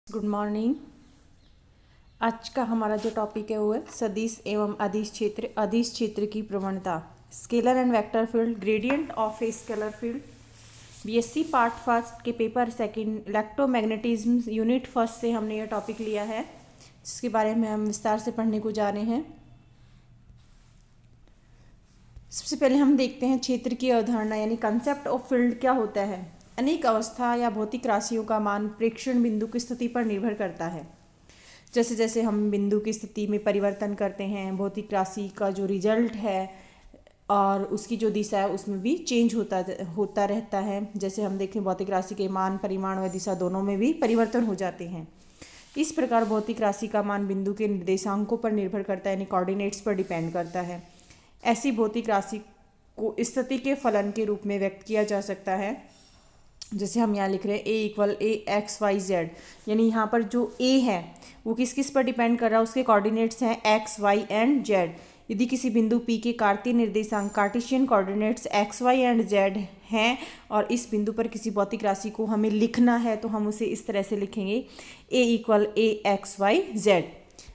Good morning. आज का हमारा जो टॉपिक है वो है सदिश एवं अदिश क्षेत्र की प्रवणता, scalar and vector field, gradient of a scalar field. BSc part first के paper second electromagnetism unit first से हमने ये टॉपिक लिया है, जिसके बारे में हम विस्तार से पढ़ने को जा रहे हैं। सबसे पहले हम देखते हैं क्षेत्र की अवधारणा यानी कंसेप्ट ऑफ फील्ड क्या होता है। अनेक अवस्था या भौतिक राशियों का मान प्रेक्षण बिंदु की स्थिति पर निर्भर करता है। जैसे जैसे हम बिंदु की स्थिति में परिवर्तन करते हैं, भौतिक राशि का जो रिजल्ट है और उसकी जो दिशा है उसमें भी चेंज होता रहता है। जैसे हम देखें भौतिक राशि के मान, परिमाण व दिशा दोनों में भी परिवर्तन हो जाते हैं। इस प्रकार भौतिक राशि का मान बिंदु के निर्देशांकों पर निर्भर करता है यानी कोऑर्डिनेट्स पर डिपेंड करता है। ऐसी भौतिक राशि को स्थिति के फलन के रूप में व्यक्त किया जा सकता है। जैसे हम यहाँ लिख रहे हैं A=AXYZ, यानी यहाँ पर जो A है वो किस किस पर डिपेंड कर रहा है, उसके कोऑर्डिनेट्स हैं X, Y एंड Z। यदि किसी बिंदु P के कार्तीय निर्देशांक Cartesian coordinates X, Y and Z हैं और इस बिंदु पर किसी भौतिक राशि को हमें लिखना है तो हम उसे इस तरह से लिखेंगे A=AXYZ।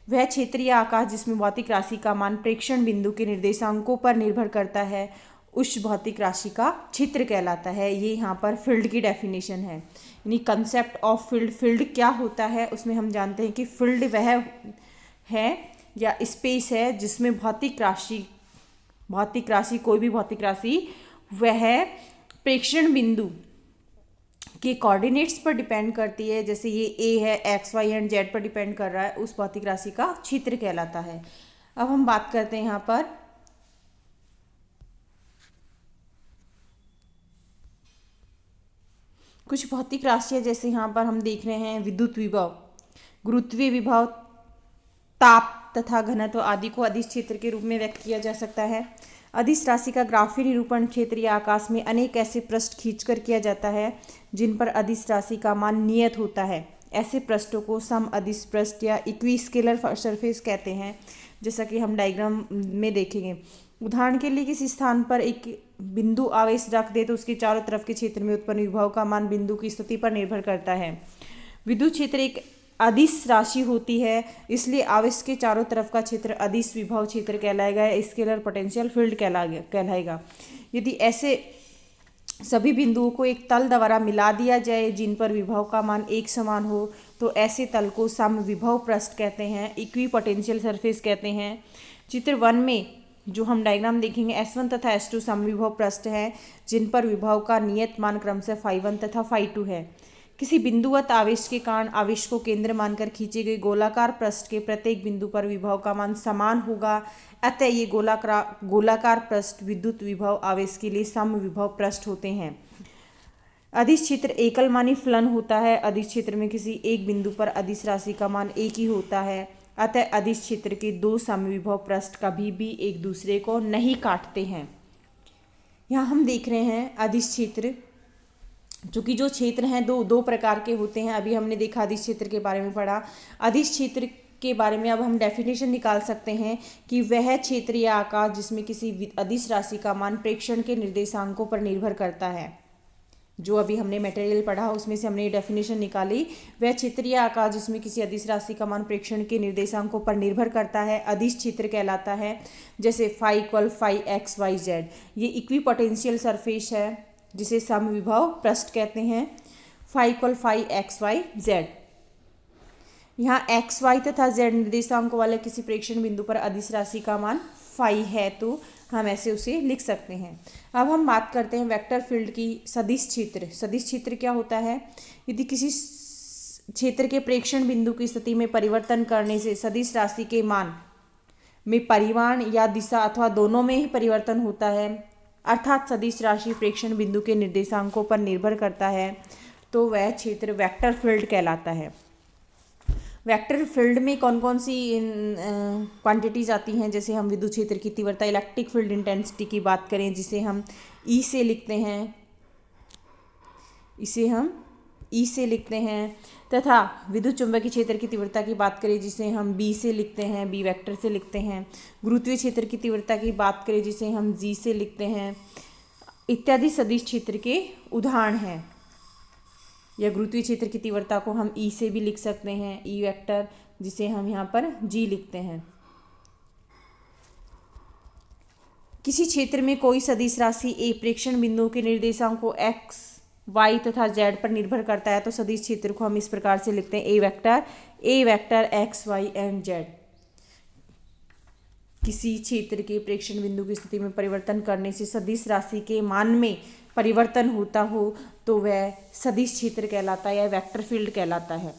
वह क्षेत्र या आकाश जिसमें भौतिक राशि का मान प्रेक्षण बिंदु के निर्देशांकों पर निर्भर करता है उस भौतिक राशि का क्षेत्र कहलाता है। ये यहाँ पर फील्ड की डेफिनेशन है, यानी कंसेप्ट ऑफ फील्ड। फील्ड क्या होता है उसमें हम जानते हैं कि फील्ड वह है या स्पेस है जिसमें भौतिक राशि कोई भी भौतिक राशि वह प्रेक्षण बिंदु के कोऑर्डिनेट्स पर डिपेंड करती है। जैसे ये A है, X, Y एंड Z पर डिपेंड कर रहा है, उस भौतिक राशि का क्षेत्र कहलाता है। अब हम बात करते हैं यहाँ पर कुछ भौतिक राशियाँ। जैसे यहाँ पर हम देख रहे हैं विद्युत विभव, गुरुत्वीय विभव, ताप तथा घनत्व आदि को अदिश क्षेत्र के रूप में व्यक्त किया जा सकता है। अदिश राशि का ग्राफीय निरूपण क्षेत्र या आकाश में अनेक ऐसे पृष्ठ खींचकर किया जाता है जिन पर अदिश राशि का मान नियत होता है। ऐसे पृष्ठों को सम अदिश पृष्ठ या इक्विस्केलर सरफेस कहते हैं, जैसा कि हम डायग्राम में देखेंगे। उदाहरण के लिए किसी स्थान पर एक बिंदु आवेश रख दे तो उसके चारों तरफ के क्षेत्र में उत्पन्न विभव का मान बिंदु की स्थिति पर निर्भर करता है। विद्युत क्षेत्र एक अदिश राशि होती है, इसलिए आवेश के चारों तरफ का क्षेत्र अदिश विभव क्षेत्र कहलाएगा या स्केलर पोटेंशियल फील्ड कहलाएगा। यदि ऐसे सभी बिंदुओं को एक तल द्वारा मिला दिया जाए जिन पर विभव का मान एक समान हो तो ऐसे तल को सम विभव पृष्ठ कहते हैं, इक्वी पोटेंशियल सरफेस कहते हैं। चित्र 1 में जो हम डायग्राम देखेंगे S1 तथा S2 समविभव पृष्ठ हैं जिन पर विभव का नियत मान क्रमशः φ1 तथा φ2 है। किसी बिंदुवत आवेश के कारण आवेश को केंद्र मानकर खींचे गए गोलाकार पृष्ठ के प्रत्येक बिंदु पर विभव का मान समान होगा, अतः ये गोलाकार पृष्ठ विद्युत विभव आवेश के लिए समविभव पृष्ठ होते हैं। अदिश क्षेत्र एकलमानी फलन होता है। अदिश क्षेत्र में किसी एक बिंदु पर अदिश राशि का मान एक ही होता है, अतः अदिश क्षेत्र के दो समविभव पृष्ठ कभी भी एक दूसरे को नहीं काटते हैं। यहाँ हम देख रहे हैं अदिश क्षेत्र, चूँकि जो क्षेत्र हैं दो प्रकार के होते हैं। अभी हमने देखा अदिश क्षेत्र के बारे में पढ़ा। अदिश क्षेत्र के बारे में अब हम डेफिनेशन निकाल सकते हैं कि वह क्षेत्र या आकाश जिसमें किसी अदिश राशि का मान प्रेक्षण के निर्देशांकों पर निर्भर करता है। जो अभी हमने मटेरियल पढ़ा उसमें से हमने ये डेफिनेशन निकाली। वह क्षेत्र या आकाश जिसमें किसी अदिश राशि का मान प्रेक्षण के निर्देशांकों पर निर्भर करता है अदिश क्षेत्र कहलाता है। जैसे φ=φXYZ, ये इक्वी पोटेंशियल सरफेस है जिसे समविभव पृष्ठ कहते हैं। φ=φXYZ, यहाँ XY तथा Z निर्देशांकों वाले किसी प्रेक्षण बिंदु पर अदिश राशि का मान फाई है तो हम ऐसे उसे लिख सकते हैं। अब हम बात करते हैं वेक्टर फील्ड की। सदिश क्षेत्र क्या होता है? यदि किसी क्षेत्र के प्रेक्षण बिंदु की स्थिति में परिवर्तन करने से सदिश राशि के मान में परिमाण या दिशा अथवा दोनों में ही परिवर्तन होता है, अर्थात सदिश राशि प्रेक्षण बिंदु के निर्देशांकों पर निर्भर करता है, तो वह क्षेत्र वेक्टर फील्ड कहलाता है। वेक्टर फील्ड में कौन कौन सी क्वांटिटीज़ आती हैं? जैसे हम विद्युत क्षेत्र की तीव्रता इलेक्ट्रिक फील्ड इंटेंसिटी की बात करें जिसे हम E से लिखते हैं, तथा विद्युत चुंबकीय क्षेत्र की तीव्रता की बात करें जिसे हम B से लिखते हैं, B वेक्टर से लिखते हैं। गुरुत्वीय क्षेत्र की तीव्रता की बात करें जिसे हम G से लिखते हैं, इत्यादि सदिश क्षेत्र के उदाहरण हैं। या गुरुत्वीय क्षेत्र की तीव्रता को हम ई से भी लिख सकते हैं, ई वेक्टर, जिसे हम यहाँ पर जी लिखते हैं। किसी क्षेत्र में कोई सदिश राशि ए प्रेक्षण बिंदुओं के निर्देशांक को एक्स, वाई तथा जेड पर निर्भर करता है तो सदिश क्षेत्र को हम इस प्रकार से लिखते हैं, A vector X Y and Z. किसी क्षेत्र के प्रेक्षण बिंदु की स्थिति में परिवर्तन करने से सदिश राशि के मान में परिवर्तन होता हो तो वह सदिश क्षेत्र कहलाता है या वेक्टर फील्ड कहलाता है।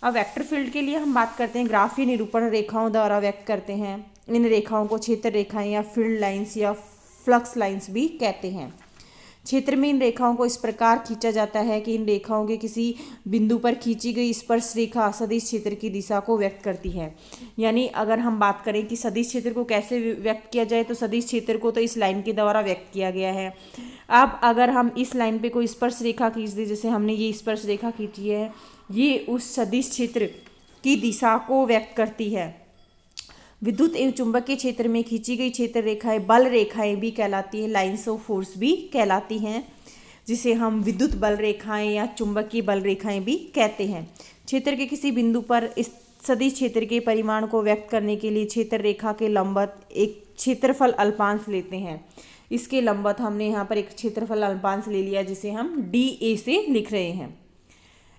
अब वेक्टर फील्ड के लिए हम बात करते हैं, ग्राफीय निरूपण रेखाओं द्वारा व्यक्त करते हैं। इन रेखाओं को क्षेत्र रेखाएं या फील्ड लाइंस या फ्लक्स लाइंस भी कहते हैं। क्षेत्र में इन रेखाओं को इस प्रकार खींचा जाता है कि इन रेखाओं के किसी बिंदु पर खींची गई स्पर्श रेखा सदिश क्षेत्र की दिशा को व्यक्त करती है। यानी अगर हम बात करें कि सदिश क्षेत्र को कैसे व्यक्त किया जाए, तो सदिश क्षेत्र को तो इस लाइन के द्वारा व्यक्त किया गया है। अब अगर हम इस लाइन पे कोई स्पर्श रेखा खींच दें, जैसे हमने ये स्पर्श रेखा खींची है, ये उस सदिश क्षेत्र की दिशा को व्यक्त करती है। विद्युत एवं चुंबकीय क्षेत्र में खींची गई क्षेत्र रेखाएं बल रेखाएं भी कहलाती हैं, लाइन्स ऑफ फोर्स भी कहलाती हैं, जिसे हम विद्युत बल रेखाएं या चुंबकीय बल रेखाएं भी कहते हैं। क्षेत्र के किसी बिंदु पर इस सदिश क्षेत्र के परिमाण को व्यक्त करने के लिए क्षेत्र रेखा के लंबवत एक क्षेत्रफल अल्पांश लेते हैं। इसके लंबवत हमने यहाँ पर एक क्षेत्रफल अल्पांश ले लिया, जिसे हम डी ए से लिख रहे हैं।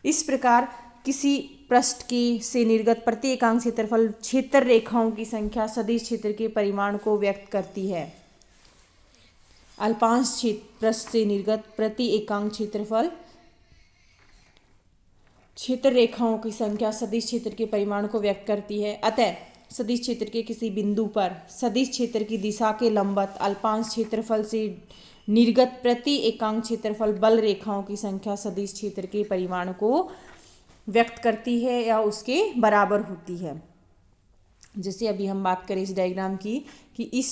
इस प्रकार किसी पृष्ठ की से निर्गत प्रति एकांक क्षेत्रफल क्षेत्र रेखाओं की संख्या सदिश क्षेत्र के परिमाण को व्यक्त करती है। अल्पांश पृष्ठ से निर्गत प्रति एकांक क्षेत्रफल क्षेत्र रेखाओं की संख्या सदिश क्षेत्र के परिमाण को व्यक्त करती है। अतः सदिश क्षेत्र के किसी बिंदु पर सदिश क्षेत्र की दिशा के लंबवत अल्पांश क्षेत्रफल से निर्गत प्रति एकांक क्षेत्रफल बल रेखाओं की संख्या सदिश क्षेत्र के परिमाण को व्यक्त करती है या उसके बराबर होती है। जैसे अभी हम बात करें इस डायग्राम की कि इस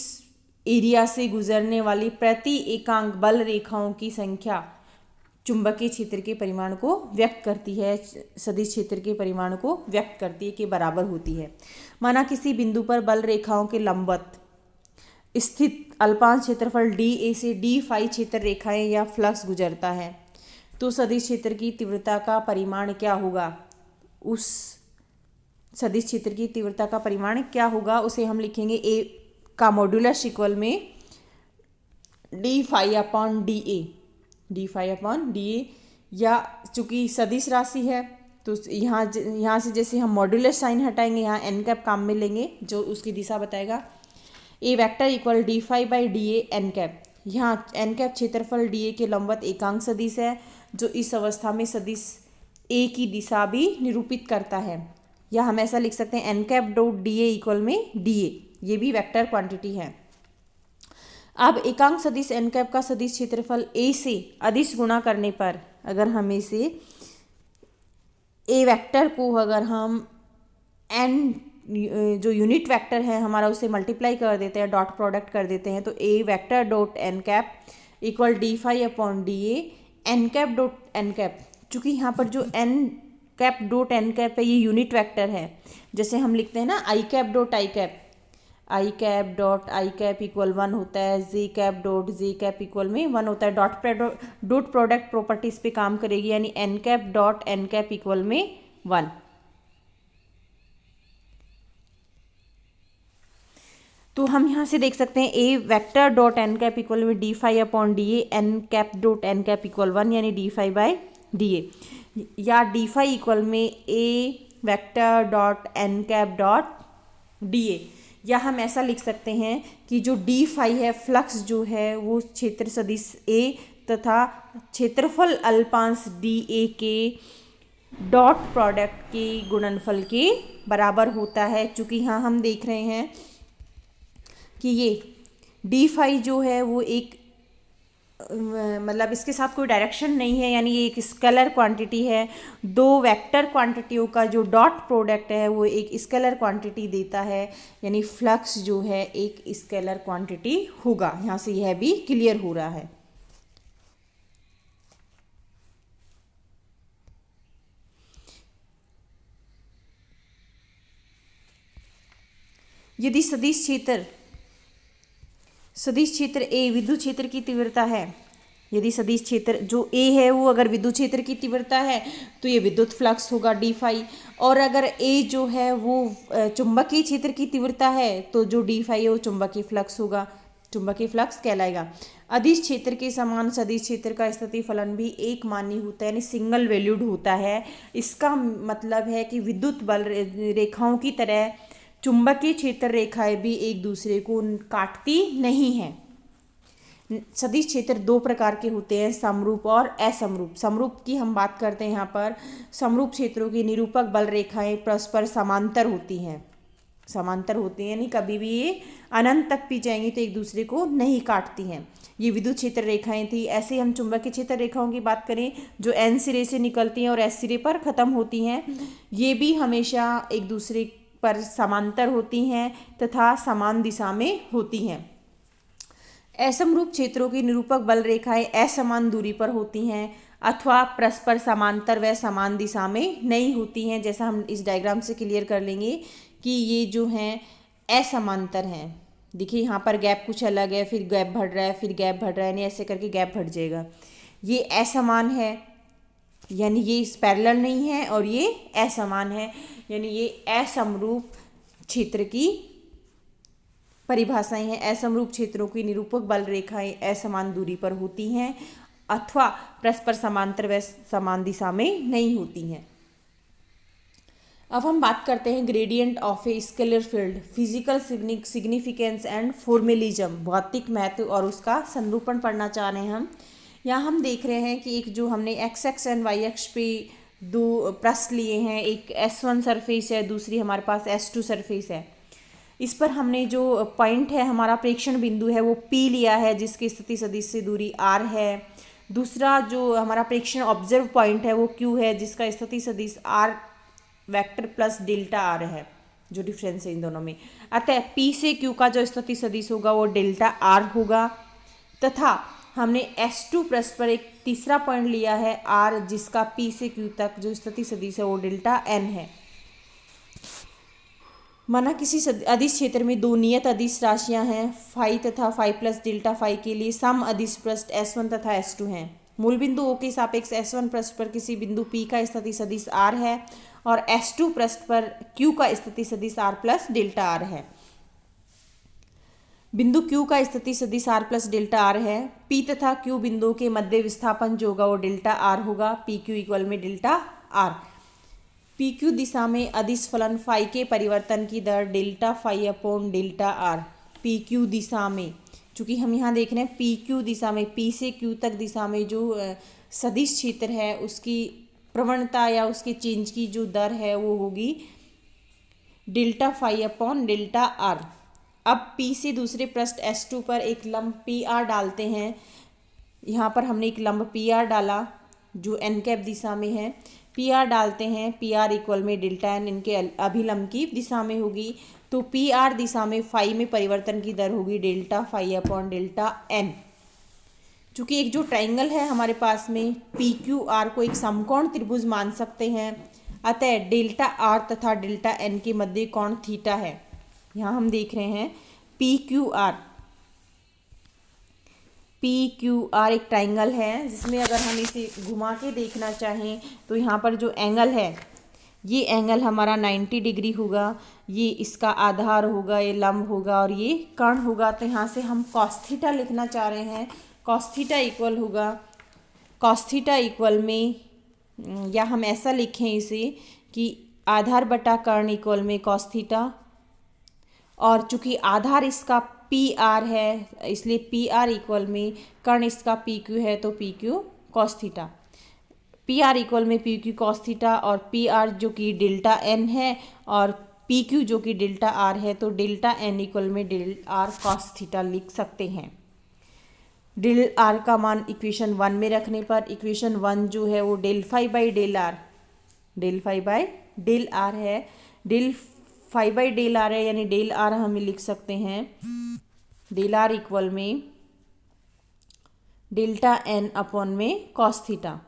एरिया से गुजरने वाली प्रति एकांक बल रेखाओं की संख्या चुंबकीय क्षेत्र के परिमाण को व्यक्त करती है, सदिश क्षेत्र के परिमाण को व्यक्त करती है, के बराबर होती है। माना किसी बिंदु पर बल रेखाओं के लंबवत स्थित अल्पांश क्षेत्रफल डी ए से डी फाई क्षेत्र रेखाएं या फ्लक्स गुजरता है, तो सदिश क्षेत्र की तीव्रता का परिमाण क्या होगा? उस सदिश क्षेत्र की तीव्रता का परिमाण क्या होगा, उसे हम लिखेंगे ए का मॉड्यूलस इक्वल में D phi upon D A, या चूंकि सदिश राशि है तो यहाँ से जैसे हम मॉड्यूलस साइन हटाएंगे, यहाँ एन कैप काम में लेंगे जो उसकी दिशा बताएगा। A vector equal D phi by D A N cap. यहाँ एन कैप क्षेत्रफल डी ए के लंबवत एकांक सदिश है, जो इस अवस्था में सदिश ए की दिशा भी निरूपित करता है। या हम ऐसा लिख सकते हैं N cap dot D A equal में डी ए, ये भी वेक्टर क्वांटिटी है। अब एकांक सदिश एन कैप का सदिश क्षेत्रफल ए से अदिश गुणा करने पर अगर हम इसे ए वेक्टर को अगर हम एन जो यूनिट वेक्टर है हमारा उसे मल्टीप्लाई कर देते हैं, डॉट प्रोडक्ट कर देते हैं, तो A vector dot N cap equal D phi upon D A N cap dot N cap. चूँकि यहाँ पर जो N cap dot N cap है ये यूनिट वेक्टर है, जैसे हम लिखते हैं ना I cap dot I cap equal 1 होता है, J cap dot J cap equal में 1 होता है। डॉट प्रोडक्ट प्रॉपर्टीज पे काम करेगी, यानी N cap dot N cap equal में 1। तो हम यहाँ से देख सकते हैं A vector dot N cap equal में D phi upon D A N cap dot N cap equal 1, यानी D phi by D A, या डी फाई इक्वल में A vector dot N cap dot D A. या हम ऐसा लिख सकते हैं कि जो डी फाई है फ्लक्स जो है वो क्षेत्र सदिश ए तथा क्षेत्रफल अल्पांश डी ए के डॉट प्रोडक्ट के गुणनफल के बराबर होता है। चूँकि यहाँ हम देख रहे हैं कि ये डी फाई जो है वो एक मतलब इसके साथ कोई डायरेक्शन नहीं है, यानी ये एक स्केलर क्वांटिटी है। दो वेक्टर क्वांटिटियों का जो डॉट प्रोडक्ट है वो एक स्केलर क्वांटिटी देता है, यानी फ्लक्स जो है एक स्केलर क्वांटिटी होगा। यहाँ से यह भी क्लियर हो रहा है। यदि सदिश क्षेत्र ए विद्युत क्षेत्र की तीव्रता है यदि सदिश क्षेत्र जो ए है वो अगर विद्युत क्षेत्र की तीव्रता है तो ये विद्युत फ्लक्स होगा डी फाई, और अगर ए जो है वो चुंबकीय क्षेत्र की तीव्रता है तो जो डी फाई है वो चुंबकीय फ्लक्स होगा, चुंबकीय फ्लक्स कहलाएगा। अदिश क्षेत्र के समान सदिश क्षेत्र का स्थिति फलन भी एक मान्य होता है, यानी सिंगल वैल्यूड होता है। इसका मतलब है कि विद्युत बल रेखाओं की तरह चुंबकीय क्षेत्र रेखाएं भी एक दूसरे को काटती नहीं हैं। सदिश क्षेत्र दो प्रकार के होते हैं, समरूप और असमरूप। समरूप की हम बात करते हैं यहाँ पर, समरूप क्षेत्रों की निरूपक बल रेखाएं परस्पर समांतर होती हैं, समांतर होती हैं, यानी कभी भी ये अनंत तक भी जाएंगी तो एक दूसरे को नहीं काटती हैं। ये विद्युत क्षेत्र रेखाएं थी। ऐसे हम चुंबकीय क्षेत्र रेखाओं की बात करें जो एन सिरे से निकलती हैं और एस सिरे पर ख़त्म होती हैं, ये भी हमेशा एक दूसरे पर समांतर होती हैं तथा समान दिशा में होती हैं। असमरूप क्षेत्रों की निरूपक बल रेखाएं असमान दूरी पर होती हैं अथवा परस्पर समांतर व समान दिशा में नहीं होती हैं। जैसा हम इस डायग्राम से क्लियर कर लेंगे कि ये जो हैं असमांतर हैं। देखिए यहाँ पर गैप कुछ अलग है, फिर गैप बढ़ रहा है, फिर गैप बढ़ रहा है, यानी ऐसे करके गैप बढ़ जाएगा। ये असमान है, यानी ये पैरेलल नहीं है, और ये असमान है, यानी ये असमरूप क्षेत्र की परिभाषाएं हैं। असमरूप क्षेत्रों की निरूपक बल रेखाएं असमान दूरी पर होती हैं अथवा परस्पर समांतर व समान दिशा में नहीं होती हैं। अब हम बात करते हैं gradient of a scalar field, physical significance and formalism, भौतिक महत्व और उसका संरूपण पढ़ना चाह रहे हैं हम। यहाँ हम देख रहे हैं कि एक जो हमने X X and Y X पे दो पृष्ठ लिए हैं, एक S1 सरफेस है, दूसरी हमारे पास S2 सरफेस है। इस पर हमने जो पॉइंट है, हमारा प्रेक्षण बिंदु है, वो P लिया है जिसकी स्थिति सदिश से दूरी R है। दूसरा जो हमारा प्रेक्षण ऑब्जर्व पॉइंट है वो Q है जिसका स्थिति सदिश R vector plus delta R है, जो डिफरेंस है इन दोनों में। अतः P से Q का जो स्थिति सदिश होगा वो डेल्टा R होगा, तथा हमने S2 पृष्ठ पर एक तीसरा पॉइंट लिया है R जिसका P से Q तक जो स्थिति सदिश है वो डेल्टा N है। माना किसी अदिश क्षेत्र में दो नियत अदिश राशियां हैं फाई तथा फाई प्लस डेल्टा फाई के लिए सम अदिश पृष्ठ S1 तथा S2 हैं। मूल बिंदु O के सापेक्ष S1 पृष्ठ पर किसी बिंदु P का स्थिति सदिश R है और S2 पृष्ठ पर Q का स्थिति सदिश R प्लस डेल्टा R है। बिंदु Q का स्थिति सदिश R प्लस डेल्टा R है। P तथा Q बिंदुओं के मध्य विस्थापन जो होगा वो डेल्टा R होगा। PQ इक्वल में डेल्टा R। PQ दिशा में अदिश फलन फाई के परिवर्तन की दर delta phi upon delta R। PQ दिशा में, चूँकि हम यहाँ देख रहे हैं PQ दिशा में, P से Q तक दिशा में जो सदिश क्षेत्र है उसकी प्रवणता या उसके चेंज की जो दर है वो होगी delta phi upon delta R। अब P से दूसरे पृष्ठ S2 पर एक लंब PR डालते हैं। यहाँ पर हमने एक लंब PR डाला जो n कैप दिशा में है। PR डालते हैं, PR इक्वल में डेल्टा n इनके अभिलंब की दिशा में होगी, तो PR दिशा में फाई में परिवर्तन की दर होगी delta phi upon delta n। चूँकि एक जो ट्राइंगल है हमारे पास में PQR को एक समकोण त्रिभुज मान सकते हैं, अतः डेल्टा R तथा डेल्टा n के मध्य कोण थीटा है। यहाँ हम देख रहे हैं PQR एक ट्राइंगल है जिसमें अगर हम इसे घुमा के देखना चाहें तो यहाँ पर जो एंगल है ये एंगल हमारा 90 डिग्री होगा, ये इसका आधार होगा, ये लंब होगा और ये कर्ण होगा। तो यहाँ से हम कॉस थीटा लिखना चाह रहे हैं। कॉस थीटा इक्वल होगा, कॉस थीटा इक्वल में, या हम ऐसा लिखें इसे कि आधार बटा कर्ण इक्वल में कॉस थीटा, और चूँकि आधार इसका PR है इसलिए PR इक्वल में कर्ण इसका PQ है तो PQ cos theta. PR equal में PQ कॉस थीटा और PR जो कि डेल्टा N है और PQ जो कि डेल्टा R है, तो डेल्टा N इक्वल में डेल R कॉस थीटा लिख सकते हैं। डेल R का मान इक्वेशन 1 में रखने पर इक्वेशन 1 जो है वो del phi by del R, del phi by del R है। Del phi by del R है, यानी डेल R हमें लिख सकते हैं डेल R इक्वल में डेल्टा N अपॉन में cos theta,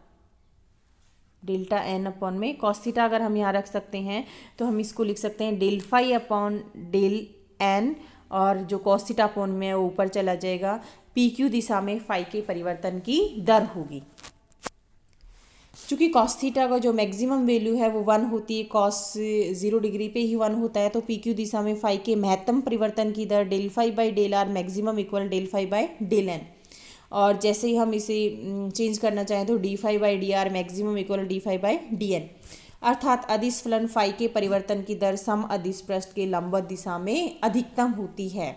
delta N upon में कॉस थीटा अगर हम यहाँ रख सकते हैं तो हम इसको लिख सकते हैं del phi upon del N और जो कॉस थीटा कोण में है वो ऊपर चला जाएगा। पी क्यू दिशा में फाई के परिवर्तन की दर होगी। चूँकि कॉस थीटा का जो मैक्सिमम वैल्यू है वो 1 होती है, कॉस 0 डिग्री पे ही 1 होता है, तो पी क्यू दिशा में फाई के महत्तम परिवर्तन की दर del phi by del R maximum equal del phi by del N. और जैसे ही हम इसे चेंज करना चाहें तो D phi by D R maximum equal D phi by D N, अर्थात अदिश फलन फाई के परिवर्तन की दर सम अदिश पृष्ठ के लंबवत दिशा में अधिकतम होती है।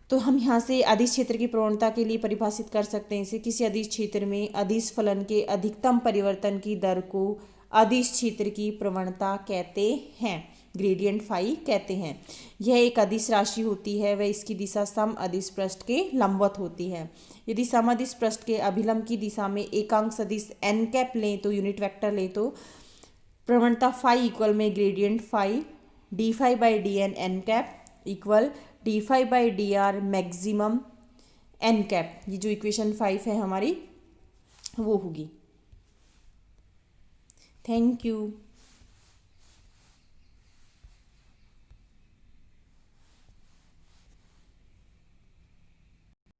तो हम यहाँ से अदिश क्षेत्र की प्रवणता के लिए परिभाषित कर सकते हैं इसे, किसी अदिश क्षेत्र में अदिश फलन के अधिकतम परिवर्तन की दर को अदिश क्षेत्र की प्रवणता कहते हैं, ग्रेडियंट फाई कहते हैं। यह एक अदिश राशि होती है, वह इसकी दिशा सम अदिश पृष्ठ के लंबवत होती है। यदि सम अदिश पृष्ठ के अभिलंब की दिशा में एकांक सदिश एन कैप लें तो यूनिट वेक्टर लें तो प्रवणता फाई इक्वल में gradient phi D phi by D N N cap equal D phi by D R maximum N cap, ये जो इक्वेशन 5 है हमारी वो होगी। Thank you.